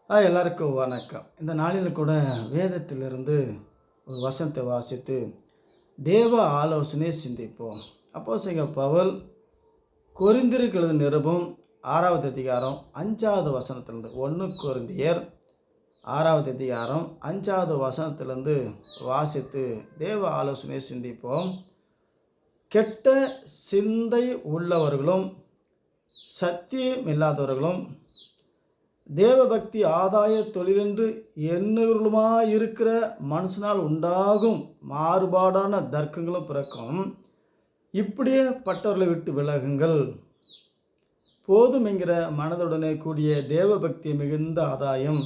எல்லாருக்கும் வணக்கம். இந்த நாளில் கூட வேதத்திலிருந்து ஒரு வசனத்தை வாசித்து தேவ ஆலோசனை சிந்திப்போம். அப்போஸ்தலன் பவுல் கொரிந்தியருக்கு எழுதின நிருபம் 6வது அதிகாரம் 5வது வசனத்திலிருந்து 1 கொரிந்தியர் 6வது அதிகாரம் 5வது வசனத்திலிருந்து வாசித்து தேவ ஆலோசனை சிந்திப்போம். கெட்ட சிந்தை உள்ளவர்களும் சத்தியம் இல்லாதவர்களும் தேவபக்தி ஆதாய தொழிலென்று எண்ணூறுமாயிருக்கிற மனுஷனால் உண்டாகும் மாறுபாடான தர்க்கங்களும் பிறக்கும். இப்படியே பட்டவர்களை விட்டு விலகுங்கள். போதும் என்கிற மனதுடனே கூடிய தேவபக்தி மிகுந்த ஆதாயம்.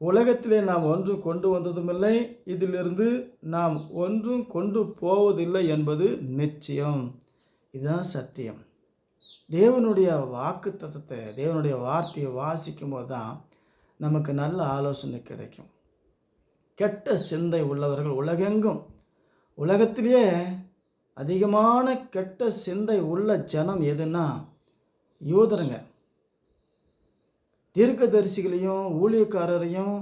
உலகத்திலே நாம் ஒன்றும் கொண்டு வந்ததுமில்லை, இதிலிருந்து நாம் ஒன்றும் கொண்டு போவதில்லை என்பது நிச்சயம். இதுதான் சத்தியம். தேவனுடைய வாக்கு தத்தத்தை, தேவனுடைய வார்த்தையை வாசிக்கும் போது தான் நமக்கு நல்ல ஆலோசனை கிடைக்கும். கெட்ட சிந்தை உள்ளவர்கள் உலகெங்கும், உலகத்திலேயே அதிகமான கெட்ட சிந்தை உள்ள ஜனம் எதுன்னா யூதருங்க. தீர்க்கதரிசிகளையும் ஊழியக்காரரையும்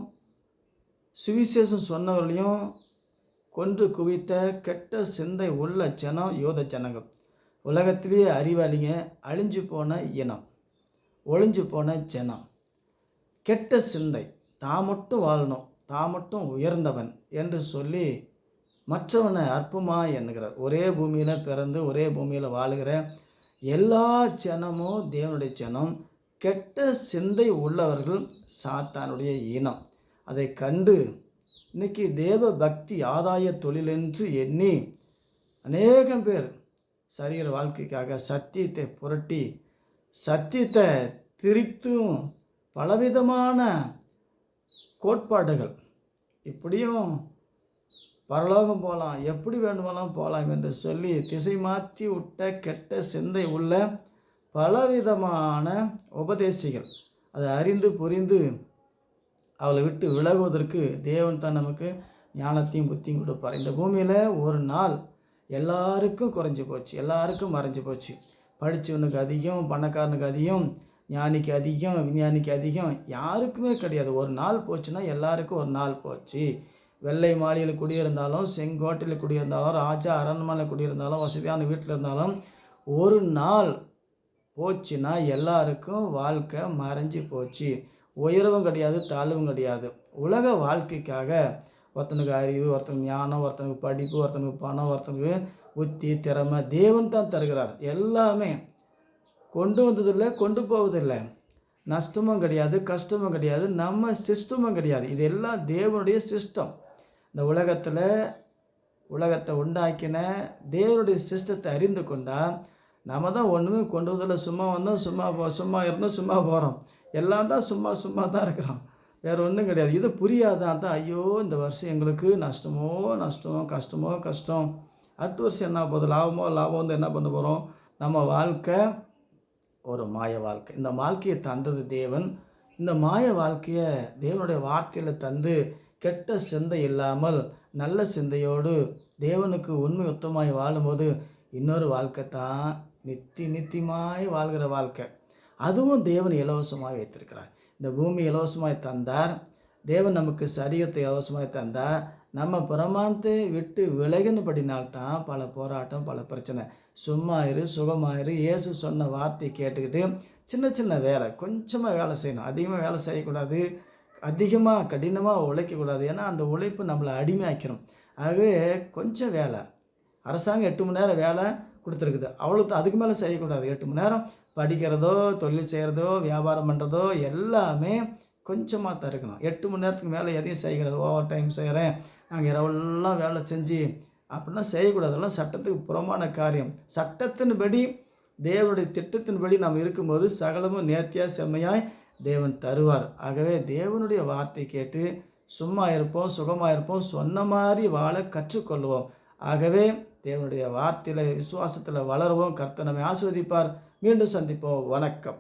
சுவிசேஷம் சொன்னவர்களையும் கொன்று குவித்த கெட்ட சிந்தை உள்ள ஜனம் யூத ஜனங்கள். உலகத்திலேயே அறிவாளிங்க, அழிஞ்சு போன இனம், ஒழிஞ்சு போன ஜனம். கெட்ட சிந்தை, தான் மட்டும் வாழணும், தான் மட்டும் உயர்ந்தவன் என்று சொல்லி மற்றவனை அற்பமாக எண்ணுகிறார். ஒரே பூமியில் பிறந்து ஒரே பூமியில் வாழுகிற எல்லா ஜனமும் தேவனுடைய ஜனம். கெட்ட சிந்தை உள்ளவர்கள் சாத்தானுடைய இனம். அதை கண்டு இன்னைக்கு தேவ பக்தி ஆதாய தொழில் என்று எண்ணி அநேகம் பேர் சரீர வாழ்க்கைக்காக சத்தியத்தை புரட்டி சத்தியத்தை திரித்தும் பலவிதமான கோட்பாடுகள், இப்படியும் பரலோகம் போகலாம், எப்படி வேண்டுமானாலும் போகலாம் என்று சொல்லி திசை மாற்றி விட்ட கெட்ட சிந்தை உள்ள பலவிதமான உபதேசிகள் அதை அறிந்து புரிந்து அவளை விட்டு விலகுவதற்கு தேவன் தான் நமக்கு ஞானத்தையும் புத்தியும் கொடுப்பார். இந்த பூமியில் ஒரு நாள் எல்லாருக்கும் குறைஞ்சி போச்சு, எல்லாருக்கும் மறைஞ்சி போச்சு. படித்தவனுக்கு அதிகம், பணக்காரனுக்கு அதிகம், ஞானிக்கு அதிகம், விஞ்ஞானிக்கு அதிகம், யாருக்குமே கிடையாது. ஒரு நாள் போச்சுன்னா எல்லாருக்கும் ஒரு நாள் போச்சு. வெள்ளை மாளிகையில் குடியிருந்தாலும், செங்கோட்டையில் குடியிருந்தாலும், ராஜா அரண்மனையில் குடியிருந்தாலும், வசதியான வீட்டில் இருந்தாலும் ஒரு நாள் போச்சுன்னா எல்லாருக்கும் வாழ்க்கை மறைஞ்சி போச்சு. உயர்வும் கிடையாது, தாழ்வும் கிடையாது. உலக வாழ்க்கைக்காக ஒருத்தனுக்கு அறிவு, ஒருத்தனுக்கு ஞானம், ஒருத்தனுக்கு படிப்பு, ஒருத்தனுக்கு பணம், ஒருத்தனுக்கு புத்தி, திறமை தேவன் தான் தருகிறார். எல்லாமே கொண்டு வந்ததில்லை, கொண்டு போவதில்லை. நஷ்டமும் கிடையாது, கஷ்டமும் கிடையாது, நம்ம சிஸ்டமும் கிடையாது. இது எல்லாம் தேவனுடைய சிஸ்டம். இந்த உலகத்தை உண்டாக்கின தேவனுடைய சிஸ்டத்தை அறிந்து கொண்டால் நம்ம தான் ஒன்றுமே கொண்டு வந்ததில்லை. சும்மா வந்தோம், சும்மா இருந்தோம், சும்மா போகிறோம். எல்லாம் தான் சும்மா தான் இருக்கிறோம், வேறு ஒன்றும் கிடையாது. இது புரியாதான் தான் ஐயோ இந்த வருஷம் எங்களுக்கு நஷ்டம், கஷ்டமோ கஷ்டம். அடுத்த வருஷம் என்ன போகுது, லாபம் வந்து என்ன பண்ண போகிறோம்? நம்ம வாழ்க்கை ஒரு மாய வாழ்க்கை. இந்த வாழ்க்கையை தந்தது தேவன். இந்த மாய வாழ்க்கையை தேவனுடைய வார்த்தையில் தந்து கெட்ட சிந்தை இல்லாமல் நல்ல சிந்தையோடு தேவனுக்கு உண்மை உத்தமாய் வாழும்போது இன்னொரு வாழ்க்கை தான் நித்தியமாய் வாழ்கிற வாழ்க்கை. அதுவும் தேவன் இலவசமாக வைத்திருக்கிறார். இந்த பூமி இலவசமாய் தந்தார், தேவன் நமக்கு சரீரத்தை இலவசமாய் தந்தார். நம்ம பிரமாணத்தை விட்டு விலகினபடினால்தான் பல போராட்டம், பல பிரச்சனை. சும்மாயிரு, சுகமாயிரு, இயேசு சொன்ன வார்த்தை கேட்டுக்கிட்டு சின்ன வேலை, கொஞ்சமாக வேலை செய்யணும். அதிகமாக வேலை செய்யக்கூடாது, அதிகமாக கடினமாக உழைக்கக்கூடாது. ஏன்னா அந்த உழைப்பு நம்மளை அடிமையாக்கணும். ஆகவே கொஞ்சம் வேலை. அரசாங்கம் 8 மணி நேரம் வேலை கொடுத்துருக்குது, அவ்வளோ அதுக்கு மேலே செய்யக்கூடாது. 8 மணி நேரம் படிக்கிறதோ, தொழில் செய்கிறதோ, வியாபாரம் பண்ணுறதோ எல்லாமே கொஞ்சமாக தான் இருக்கணும். 8 மணி நேரத்துக்கு மேலே எதையும் செய்யக்கூடாது. ஓவர் டைம் செய்கிறேன், நாங்கள் இரவெல்லாம் வேலை செஞ்சு அப்படின்னா செய்யக்கூடாது. அதெல்லாம் சட்டத்துக்கு புறமான காரியம். சட்டத்தின்படி, தேவனுடைய திட்டத்தின்படி நாம் இருக்கும்போது சகலமும் நேர்த்தியாக செம்மையாய் தேவன் தருவார். ஆகவே தேவனுடைய வார்த்தை கேட்டு சும்மா இருப்போம், சுகமாக இருப்போம், சொன்ன மாதிரி வாழ கற்றுக்கொள்வோம். ஆகவே தேவனுடைய வார்த்தையில் விசுவாசத்தில் வளருவோம். கர்த்தர் நம்மை ஆசீர்வதிப்பார். மீண்டும் சந்திப்போம். வணக்கம்.